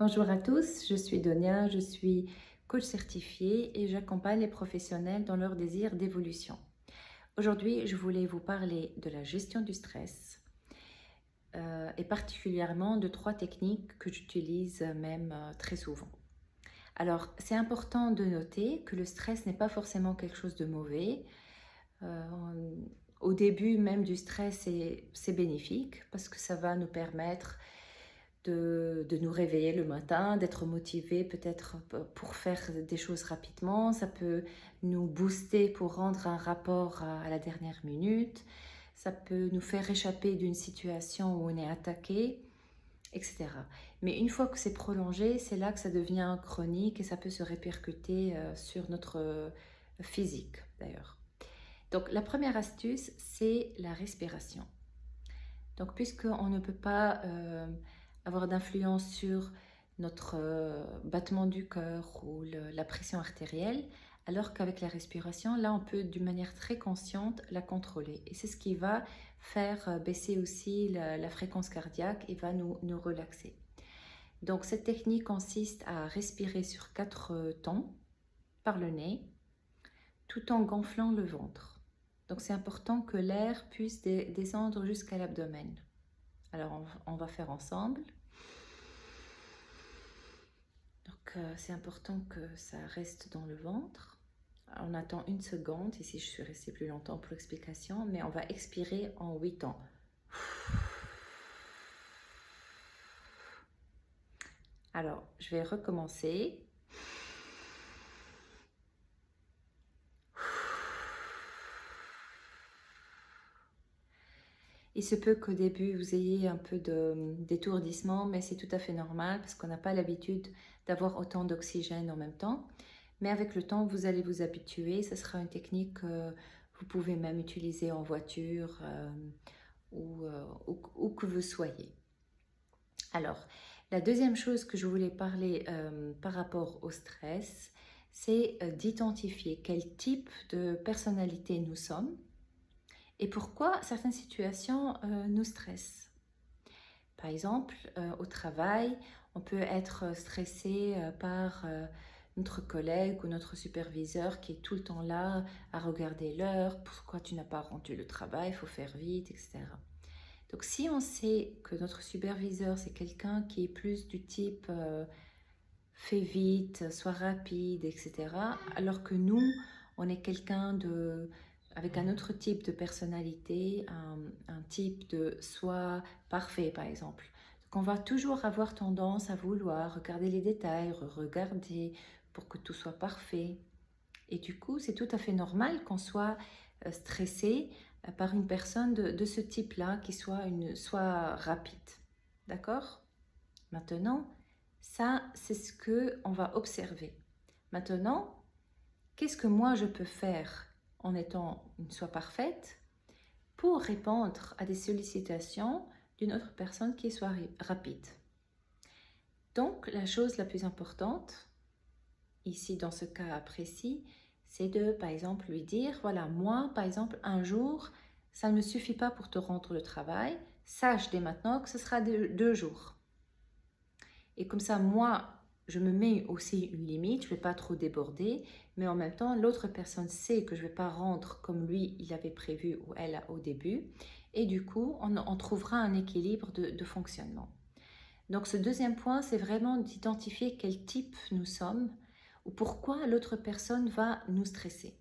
Bonjour à tous, je suis Donia, je suis coach certifiée et j'accompagne les professionnels dans leur désir d'évolution. Aujourd'hui, je voulais vous parler de la gestion du stress et particulièrement de 3 techniques que j'utilise même très souvent. Alors, c'est important de noter que le stress n'est pas forcément quelque chose de mauvais. Euh, Au début même du stress, c'est bénéfique parce que ça va nous permettre de nous réveiller le matin, d'être motivé peut-être pour faire des choses rapidement. Ça peut nous booster pour rendre un rapport à la dernière minute. Ça peut nous faire échapper d'une situation où on est attaqué, etc. Mais une fois que c'est prolongé, c'est là que ça devient chronique et ça peut se répercuter sur notre physique d'ailleurs. Donc la première astuce, c'est la respiration. Donc, puisqu'on ne peut pas avoir d'influence sur notre battement du cœur ou la pression artérielle, alors qu'avec la respiration, là, on peut d'une manière très consciente la contrôler. Et c'est ce qui va faire baisser aussi la fréquence cardiaque et va nous relaxer. Donc, cette technique consiste à respirer sur 4 temps par le nez, tout en gonflant le ventre. Donc, c'est important que l'air puisse descendre jusqu'à l'abdomen. Alors, on va faire ensemble. Donc, c'est important que ça reste dans le ventre. On attend une seconde. Ici, je suis restée plus longtemps pour l'explication, mais on va expirer en 8 temps. Alors, je vais recommencer. Il se peut qu'au début, vous ayez un peu d'étourdissement, mais c'est tout à fait normal parce qu'on n'a pas l'habitude d'avoir autant d'oxygène en même temps. Mais avec le temps, vous allez vous habituer. Ce sera une technique que vous pouvez même utiliser en voiture où que vous soyez. Alors, la deuxième chose que je voulais parler par rapport au stress, c'est d'identifier quel type de personnalité nous sommes et pourquoi certaines situations nous stressent. Par exemple, au travail, on peut être stressé par notre collègue ou notre superviseur qui est tout le temps là à regarder l'heure, pourquoi tu n'as pas rendu le travail, il faut faire vite, etc. Donc si on sait que notre superviseur c'est quelqu'un qui est plus du type fais vite, sois rapide, etc. Alors que nous, on est quelqu'un avec un autre type de personnalité, un type de soi parfait par exemple. Donc on va toujours avoir tendance à vouloir regarder les détails, regarder pour que tout soit parfait. Et du coup, c'est tout à fait normal qu'on soit stressé par une personne de ce type-là qui soit rapide. D'accord? Maintenant, ça, c'est ce qu'on va observer. Maintenant, qu'est-ce que moi je peux faire en étant une soi parfaite pour répondre à des sollicitations d'une autre personne qui soit rapide? Donc, la chose la plus importante, ici dans ce cas précis, c'est de, par exemple, lui dire, voilà, moi, par exemple, un jour, ça ne me suffit pas pour te rendre le travail, sache dès maintenant que ce sera 2 jours. Et comme ça, moi, je me mets aussi une limite, je ne vais pas trop déborder, mais en même temps, l'autre personne sait que je ne vais pas rendre comme lui, il avait prévu ou elle au début. Et du coup, on trouvera un équilibre de fonctionnement. Donc ce deuxième point, c'est vraiment d'identifier quel type nous sommes ou pourquoi l'autre personne va nous stresser.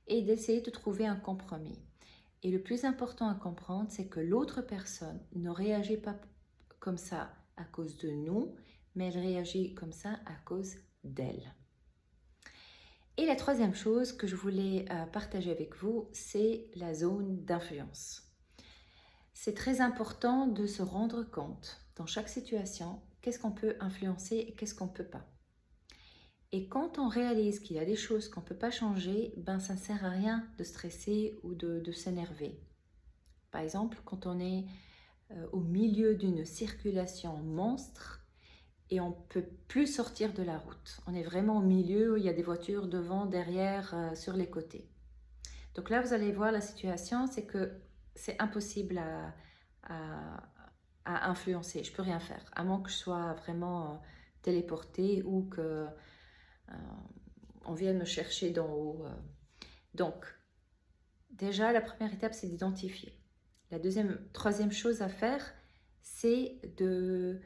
Et d'essayer de trouver un compromis. Et le plus important à comprendre, c'est que l'autre personne ne réagit pas comme ça à cause de nous, mais elle réagit comme ça à cause d'elle. Et la troisième chose que je voulais partager avec vous, c'est la zone d'influence. C'est très important de se rendre compte dans chaque situation qu'est-ce qu'on peut influencer et qu'est-ce qu'on ne peut pas. Et quand on réalise qu'il y a des choses qu'on ne peut pas changer, ben ça ne sert à rien de stresser ou de s'énerver. Par exemple, quand on est au milieu d'une circulation monstre et on ne peut plus sortir de la route. On est vraiment au milieu où il y a des voitures devant, derrière, sur les côtés. Donc là, vous allez voir la situation, c'est que c'est impossible à à influencer. Je peux rien faire, à moins que je sois vraiment téléportée ou que on vienne me chercher d'en haut. Donc, déjà, la première étape, c'est d'identifier. La troisième chose à faire, c'est de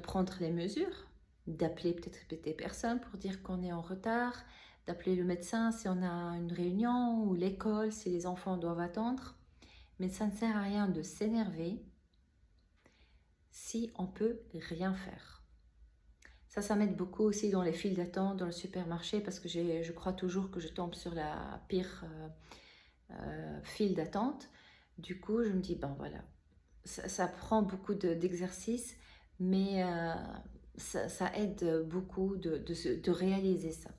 prendre les mesures, d'appeler peut-être des personnes pour dire qu'on est en retard, d'appeler le médecin si on a une réunion ou l'école si les enfants doivent attendre. Mais ça ne sert à rien de s'énerver si on peut rien faire. Ça m'aide beaucoup aussi dans les files d'attente dans le supermarché parce que je crois toujours que je tombe sur la pire file d'attente. Du coup, je me dis, ben voilà, ça prend beaucoup d'exercice, mais ça aide beaucoup de réaliser ça.